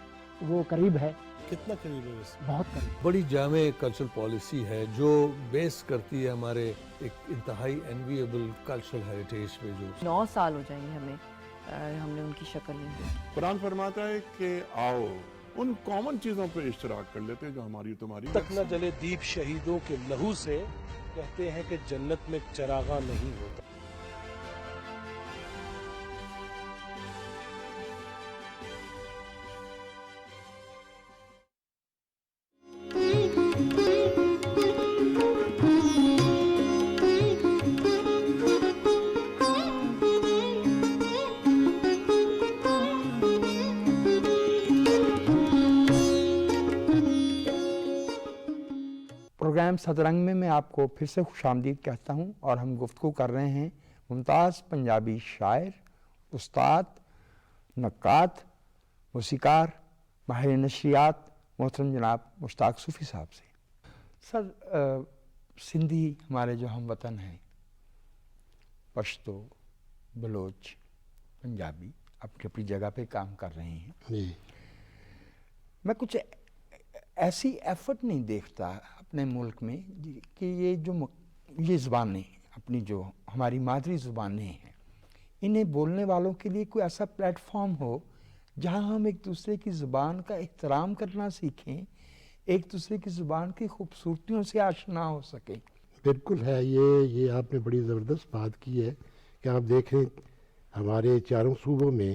وہ قریب ہے. کتنا قریب ہے اس بہت قریب. بڑی جامع کلچرل پالیسی ہے جو بیس کرتی ہے ہمارے ایک انتہائی انویبل کلچرل ہیریٹیج پہ. جو 9 سال ہو جائیں گے ہمیں, ہم نے ان کی شکل نہیں دیکھی. قرآن فرماتا ہے کہ آؤ ان کامن چیزوں پہ اشتراک کر لیتے ہیں جو ہماری تمہاری. تک نہ جلے دیپ شہیدوں کے لہو سے, کہتے ہیں کہ جنت میں چراغاں نہیں ہوتا. پروگرام سترنگ میں آپ کو پھر سے خوش آمدید کہتا ہوں, اور ہم گفتگو کر رہے ہیں ممتاز پنجابی شاعر, استاد, نقاد, موسیقار, ماہر نشریات محترم جناب مشتاق صوفی صاحب سے. سر, سندھی ہمارے جو ہم وطن ہیں, پشتو, بلوچ, پنجابی اپنی اپنی جگہ پہ کام کر رہے ہیں. جی. میں کچھ ایسی ایفرٹ نہیں دیکھتا اپنے ملک میں کہ یہ جو یہ زبانیں اپنی جو ہماری مادری زبانیں ہیں, انہیں بولنے والوں کے لیے کوئی ایسا پلیٹ فارم ہو جہاں ہم ایک دوسرے کی زبان کا احترام کرنا سیکھیں, ایک دوسرے کی زبان کی خوبصورتیوں سے آشنا ہو سکیں. بالکل ہے, یہ آپ نے بڑی زبردست بات کی ہے کہ آپ دیکھیں ہمارے چاروں صوبوں میں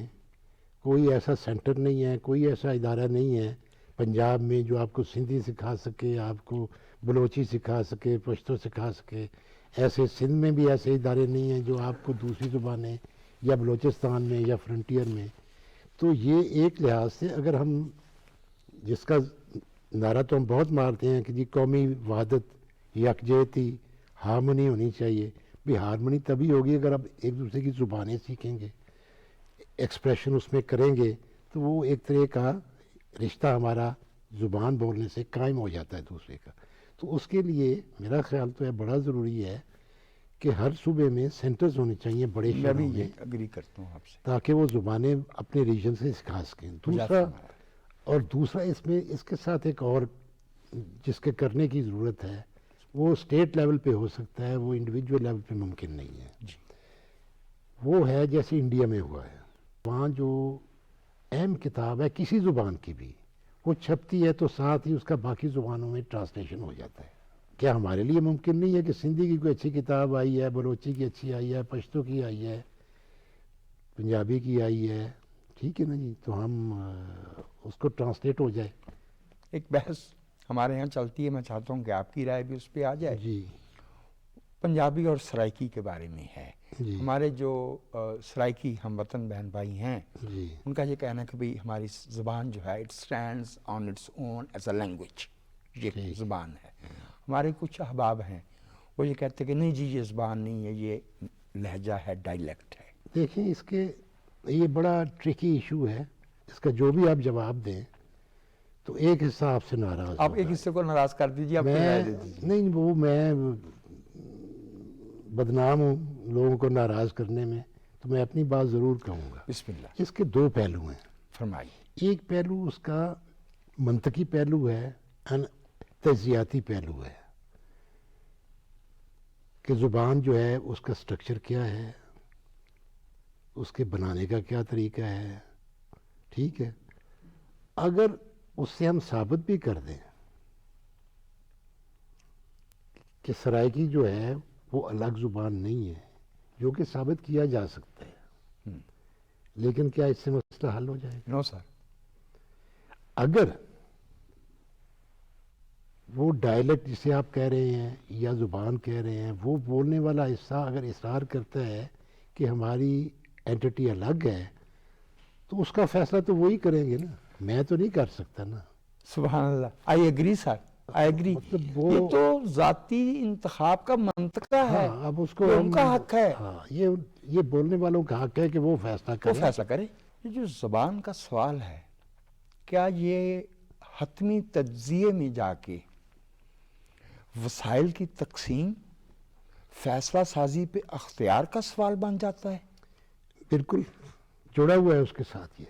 کوئی ایسا سینٹر نہیں ہے, کوئی ایسا ادارہ نہیں ہے پنجاب میں جو آپ کو سندھی سکھا سکے, آپ کو بلوچی سکھا سکے, پشتو سکھا سکے. ایسے سندھ میں بھی ایسے ادارے نہیں ہیں جو آپ کو دوسری زبانیں, یا بلوچستان میں یا فرنٹیئر میں. تو یہ ایک لحاظ سے اگر ہم, جس کا نعرہ تو ہم بہت مارتے ہیں کہ جی قومی وحدت, یکجہتی, ہارمونی ہونی چاہیے. بھی ہارمونی تبھی ہوگی اگر آپ ایک دوسرے کی زبانیں سیکھیں گے, ایکسپریشن اس میں کریں گے, تو وہ ایک طرح کا رشتہ ہمارا زبان بولنے سے قائم ہو جاتا ہے دوسرے کا. تو اس کے لیے میرا خیال تو ہے بڑا ضروری ہے کہ ہر صوبے میں سینٹرز ہونے چاہیے بڑے میں شہروں بھی میں, یہ اگری کرتا ہوں آپ سے, تاکہ وہ زبانیں اپنے ریجن سے سکھا سکیں. دوسرا اس میں اس کے ساتھ ایک اور جس کے کرنے کی ضرورت ہے, وہ اسٹیٹ لیول پہ ہو سکتا ہے, وہ انڈیویجول لیول پہ ممکن نہیں ہے. جی. وہ ہے جیسے انڈیا میں ہوا ہے, وہاں جو اہم کتاب ہے کسی زبان کی بھی, وہ چھپتی ہے تو ساتھ ہی اس کا باقی زبانوں میں ٹرانسلیشن ہو جاتا ہے. کیا ہمارے لیے ممکن نہیں ہے کہ سندھی کی کوئی اچھی کتاب آئی ہے, بلوچی کی اچھی آئی ہے, پشتو کی آئی ہے, پنجابی کی آئی ہے, ٹھیک ہے نا جی, تو ہم اس کو ٹرانسلیٹ ہو جائے. ایک بحث ہمارے یہاں چلتی ہے, میں چاہتا ہوں کہ آپ کی رائے بھی اس پہ آ جائے. جی پنجابی اور سرائکی کے بارے میں ہے. جی ہمارے جو سرائکی ہم وطن بہن بھائی ہیں, جی ان کا یہ کہنا ہے کہ بھئی ہماری زبان جو ہے it stands on its own as a language, یہ زبان ہے. ہمارے کچھ احباب ہیں وہ یہ کہتے ہیں کہ نہیں جی یہ زبان نہیں ہے, یہ لہجہ ہے, ڈائلیکٹ ہے. دیکھیں اس کے یہ بڑا ٹرکی ایشو ہے, اس کا جو بھی آپ جواب دیں تو ایک حصہ آپ سے ناراض آپ ہوگا. ایک حصے کو ناراض کر دیجیے, آپ میں رائے دے دیجیے. نہیں, وہ میں بدنام ہوں لوگوں کو ناراض کرنے میں, تو میں اپنی بات ضرور کہوں گا. بسم اللہ اس کے دو پہلو ہیں. فرمائیے. ایک پہلو اس کا منطقی پہلو ہے, تجزیاتی پہلو ہے کہ زبان جو ہے اس کا سٹرکچر کیا ہے, اس کے بنانے کا کیا طریقہ ہے. ٹھیک ہے, اگر اس سے ہم ثابت بھی کر دیں کہ سرائکی جو ہے وہ الگ زبان نہیں ہے, جو کہ ثابت کیا جا سکتا ہے, لیکن کیا اس سے مسئلہ حل ہو جائے گا؟ نو سر. اگر وہ ڈائلیکٹ جسے آپ کہہ رہے ہیں یا زبان کہہ رہے ہیں, وہ بولنے والا حصہ اگر اصرار کرتا ہے کہ ہماری اینٹی الگ ہے, تو اس کا فیصلہ تو وہی کریں گے نا, میں تو نہیں کر سکتا نا. سبحان اللہ. I agree sir, I agree. مطلب وہ یہ تو ذاتی انتخاب کا منطقہ ہے, ہاں, اب اس کو یہ ان کا حق ہے, ہاں, یہ بولنے والوں کا حق ہے کہ وہ فیصلہ وہ کریں. فیصلہ کرے. یہ جو زبان کا سوال ہے, کیا یہ حتمی تجزیے میں جا کے وسائل کی تقسیم, فیصلہ سازی پہ اختیار کا سوال بن جاتا ہے؟ بالکل جڑا ہوا ہے اس کے ساتھ. یہ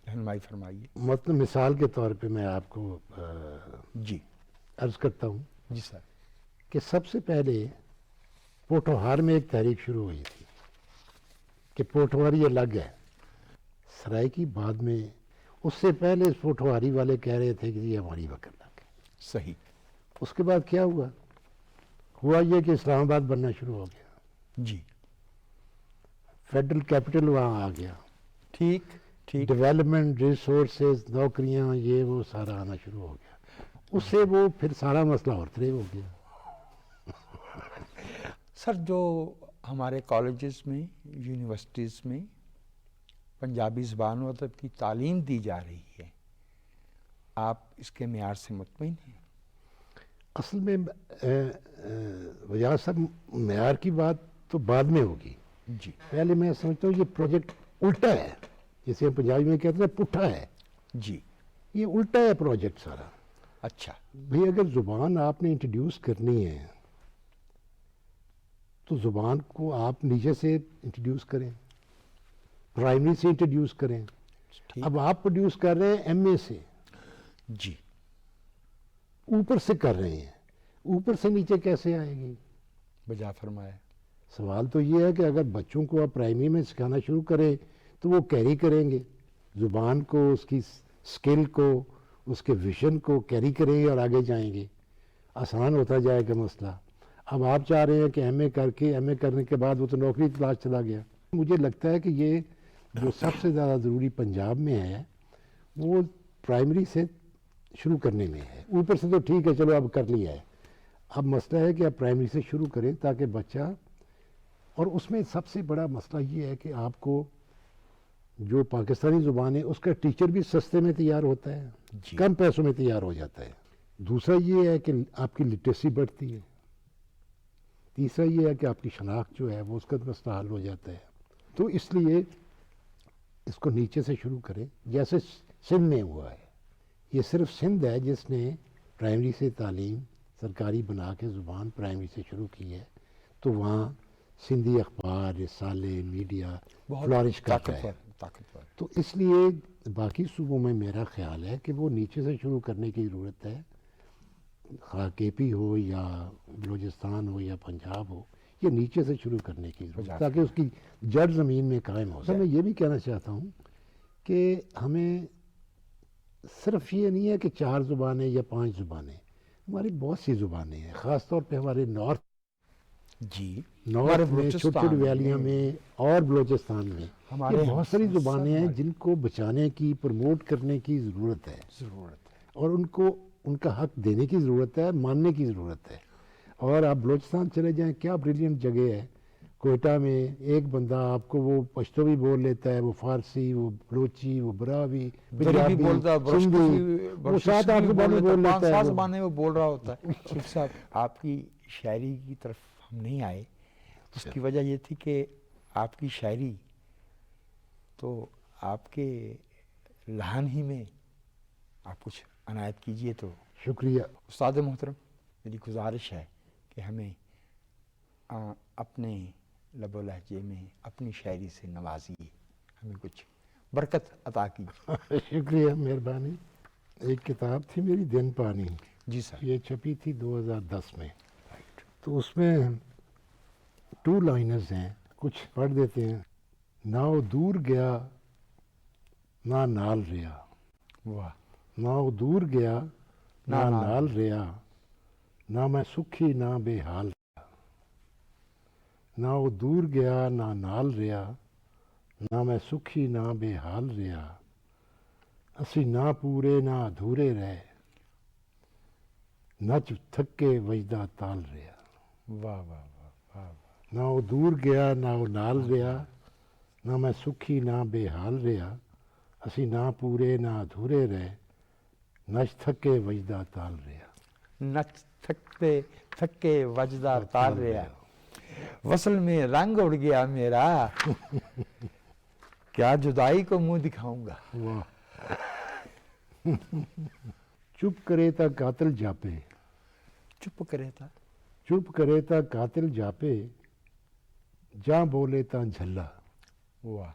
رہنمائی فرمائیے. مطلب مثال کے طور پہ میں آپ کو جی عرض کرتا ہوں جی سر. کہ سب سے پہلے پوٹھوہار میں ایک تحریک شروع ہوئی تھی کہ پوٹھوہاری الگ ہے. سرائکی بعد میں, اس سے پہلے پوٹھوہاری والے کہہ رہے تھے کہ یہ ہماری وقت الگ ہے. صحیح. اس کے بعد کیا ہوا یہ کہ اسلام آباد بننا شروع ہو گیا, جی فیڈرل کیپٹل وہاں آ گیا, ٹھیک ٹھیک. ڈیولپمنٹ, ریسورسز, نوکریاں, یہ وہ سارا آنا شروع ہو گیا. اس سے وہ پھر سارا مسئلہ اور طرح ہو گیا. سر جو ہمارے کالجز میں, یونیورسٹیز میں پنجابی زبان و ادب کی تعلیم دی جا رہی ہے, آپ اس کے معیار سے مطمئن ہیں؟ اصل میں وجہ صاحب معیار کی بات تو بعد میں ہوگی. جی پہلے میں سمجھتا ہوں یہ پروجیکٹ الٹا ہے, جسے ہم پنجابی میں کہتے ہیں پٹھا ہے. جی یہ الٹا ہے پروجیکٹ سارا. اچھا. بھئی اگر زبان آپ نے انٹروڈیوس کرنی ہے تو زبان کو آپ نیچے سے انٹروڈیوس کریں, پرائمری سے انٹروڈیوس کریں. اب آپ پروڈیوس کر رہے ہیں ایم اے سے, جی اوپر سے کر رہے ہیں, اوپر سے نیچے کیسے آئے گی؟ بجا فرمایا. سوال تو یہ ہے کہ اگر بچوں کو آپ پرائمری میں سکھانا شروع کریں تو وہ کیری کریں گے زبان کو, اس کی سکل کو, اس کے ویژن کو کیری کریں گے اور آگے جائیں گے, آسان ہوتا جائے گا مسئلہ. اب آپ چاہ رہے ہیں کہ ایم اے کرنے کے بعد وہ تو نوکری تلاش چلا گیا. مجھے لگتا ہے کہ یہ جو سب سے زیادہ ضروری پنجاب میں ہے وہ پرائمری سے شروع کرنے میں ہے. اوپر سے تو ٹھیک ہے, چلو اب کر لیا ہے. اب مسئلہ ہے کہ آپ پرائمری سے شروع کریں تاکہ بچہ, اور اس میں سب سے بڑا مسئلہ یہ ہے کہ آپ کو جو پاکستانی زبان ہے اس کا ٹیچر بھی سستے میں تیار ہوتا ہے, کم پیسوں میں تیار ہو جاتا ہے. دوسرا یہ ہے کہ آپ کی لٹریسی بڑھتی ہے. تیسرا یہ ہے کہ آپ کی شناخت جو ہے وہ اس کا مسئلہ حل ہو جاتا ہے. تو اس لیے اس کو نیچے سے شروع کریں, جیسے سندھ میں ہوا ہے. یہ صرف سندھ ہے جس نے پرائمری سے تعلیم سرکاری بنا کے زبان پرائمری سے شروع کی ہے, تو وہاں سندھی اخبار, رسالے, میڈیا فلورش کرتا ہے. تو اس لیے باقی صوبوں میں میرا خیال ہے کہ وہ نیچے سے شروع کرنے کی ضرورت ہے, خواہ کے پی ہو یا بلوچستان ہو یا پنجاب ہو, یہ نیچے سے شروع کرنے کی ضرورت ہے تاکہ اس کی جڑ زمین میں قائم ہو جائے. میں یہ بھی کہنا چاہتا ہوں کہ ہمیں صرف یہ نہیں ہے کہ 4 زبانیں یا 5 زبانیں, ہماری بہت سی زبانیں ہیں, خاص طور پہ ہمارے نارتھ جی میں, چھوٹی چھوٹی ویلیاں میں اور بلوچستان میں ہمارے یہ بہت ساری ہم- زبانیں ہیں سب جن کو بچانے کی پروموٹ کرنے کی ضرورت ہے ضرورت ہے. اور ان کو ان کا حق دینے کی ضرورت ہے، ماننے کی ضرورت ہے. اور آپ بلوچستان چلے جائیں، کیا بریلینٹ جگہ ہے. کوئٹہ میں ایک بندہ آپ کو وہ پشتو بھی بول لیتا ہے، وہ فارسی، وہ بلوچی، وہ براوی، دری بھی بولتا ہے، سندھی، وہ 7-8 زبانیں بول لیتا ہے. 5-7 وہ. زبانیں وہ بول رہا ہوتا ہے. شیخ صاحب آپ کی شاعری کی طرف ہم نہیں آئے، اس کی وجہ یہ تھی کہ آپ کی شاعری تو آپ کے لحن ہی میں آپ کچھ عنایت کیجئے. تو شکریہ. استاد محترم میری گزارش ہے کہ ہمیں اپنے لب و لہجے میں اپنی شاعری سے نوازیے، ہمیں کچھ برکت عطا کیجیے. شکریہ، مہربانی. ایک کتاب تھی میری دن پانی، جی سر. یہ چھپی تھی 2010 میں. تو اس میں 2 لائنرز ہیں، کچھ پڑھ دیتے ہیں. ناؤ دور گیا نہ نال ریا، واہ. ناؤ دور گیا نہ نہ نال ریا، نہ میں سکھی نہ بے حال ریا. ناؤ دور گیا نہ نال ریا، نہ میں سکھی نہ بے حال ریا، اسی نہ پورے نہ ادھورے رہے، نچ تھکے وجدہ تال ریا. واہ واہ واہ واہ. نہ وہ دور گیا نہ وہ نال ریا، نہ میں سکھی نہ بے حال ریا، اسی نہ پورے نہ ادھورے رہے، نچ تھکے وجدہ تال ریا. نچ تھکتے تھکے وجدہ تال ریا، وصل میں رنگ اڑ گیا میرا، کیا جدائی کو منہ دکھاؤں گا. واہ. چپ کرے تا قاتل جاپے، چپ کرے تھا. چپ کرے تا قاتل جاپے، جاں بولے تا جھلا. واہ.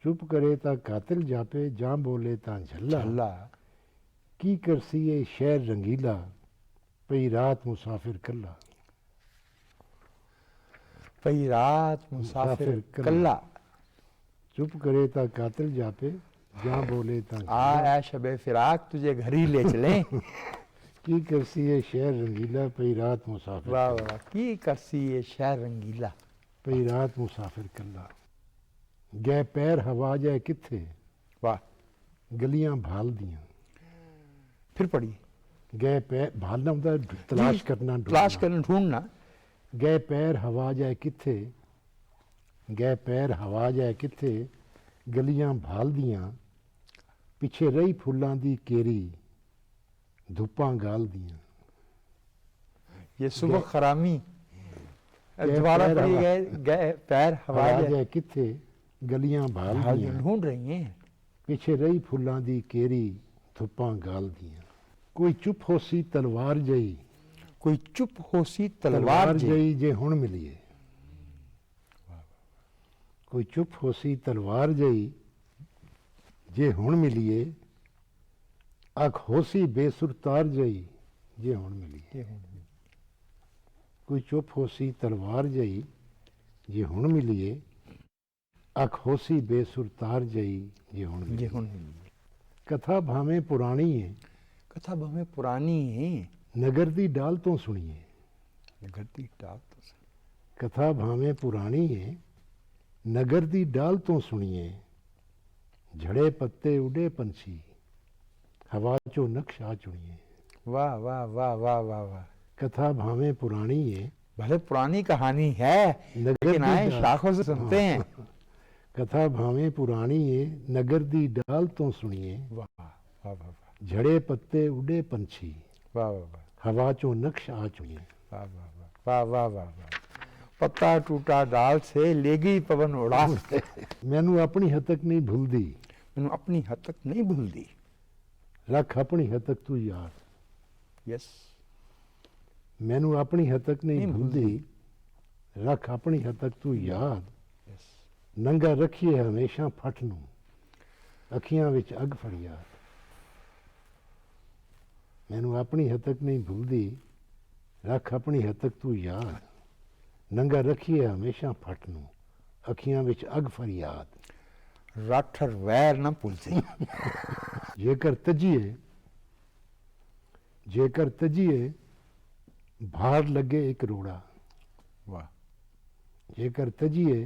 چپ کرے تا قاتل جاپے، جاں بولے تا جھلا. اللہ. کی کرسیے شہر رنگیلا، پئی رات مسافر کلا. پئی رات مسافر مسافر کلا. چپ کرے تا قاتل جاپے، جاں بولے تا آ اے شب فراق تجھے گھر ہی لے چلیں. کی کرسی ہے شہر رنگیلا، پئی رات مسافر واہ واہ. کی کرسی یہ شہر رنگیلا، پئی رات مسافر کلا. گئے پیر ہوا جائے کتھے، واہ. گلیاں بھال دیاں. پھر پڑھیے. گئے پیر بھالنا ہوتا ہے تلاش کرنا، تلاش ڈھونڈنا. کرنا، ڈھونڈنا. گئے پیر ہوا جائے کتھے، گئے پیر ہوا جائے کتھے، گلیاں بھال دیاں، پیچھے رہی پھلاں دی کیری، دھپاں گال دیاں. یہ صبح خرامی. گئے دوبارہ پیر پڑھیے. ہوا. گئے پیر ہوا ہوا جائے کتھے، گلیاں بھال دیاں، ڈھونڈ رہی ہیں. پیچھے رہی پھلاں دی کیری، دھپاں گال دیاں. کوئی چپ ہو سی تلوار جئی، کوئی چپ ہو سی تلوار جی. جئی جے ہن ملیے. کوئی چپ ہو سی تلوار جئی جے ہن ملیے، اکھ ہو سی بے سرتار جئی جے ہن ملیے. کوئی چپ ہو سی تلوار جئی جے ہن ملیے، اکھ ہو سی بے سرتار جئی جے ہن جی ملیے. ہن. کتھا بھاویں پرانی ہے، کتھا ہمیں پرانی ہیں، نگر دی ڈال تو سنیے. گھر دی ڈال تو سے. کتھا بھاویں پرانی ہے، نگر دی ڈال تو سنیے، جھڑے پتے اڈے پنچھی، ہوا چو نقش آ چنیے. واہ واہ واہ واہ واہ واہ. کتھا بھاویں پرانی ہے، بھلے پرانی کہانی ہے نگر لیکن دی آئے ڈال. شاخوں سے سنتے ہیں. کتھا بھاویں پرانی ہے، نگر دی ڈال تو سنیے، واہ واہ واہ واہ جھڑے پتے اڈے پنچھی، واہ واہ واہ ہوا چو نقش آ چنیے. واہ واہ واہ واہ واہ واہ. پتا ٹوٹا ڈال سے لے گئی پون اڑا، مینو اپنی حد تک نہیں بھولدی، مینوں اپنی حد تک نہیں بھولدی. رکھ اپنی حد تک تو یاد. یس. مینو اپنی حد تک نہیں نہیں بھولدی، رکھ اپنی حد تک تو یاد. یس. ننگا رکھیے ہمیشہ پھٹ نوں، اکھیاں وچ اگ فریاد. مینو اپنی حد تک نہیں بھولدی، رکھ اپنی حد تک تو یاد. ننگا رکھیے ہمیشہ پھٹ نوں، اکھیاں وچ اگ فریاد. رٹھ اور ویر نہ بھولسی. جیکر تجیے بھار لگے ایک روڑا. واہ. جیکر تجیے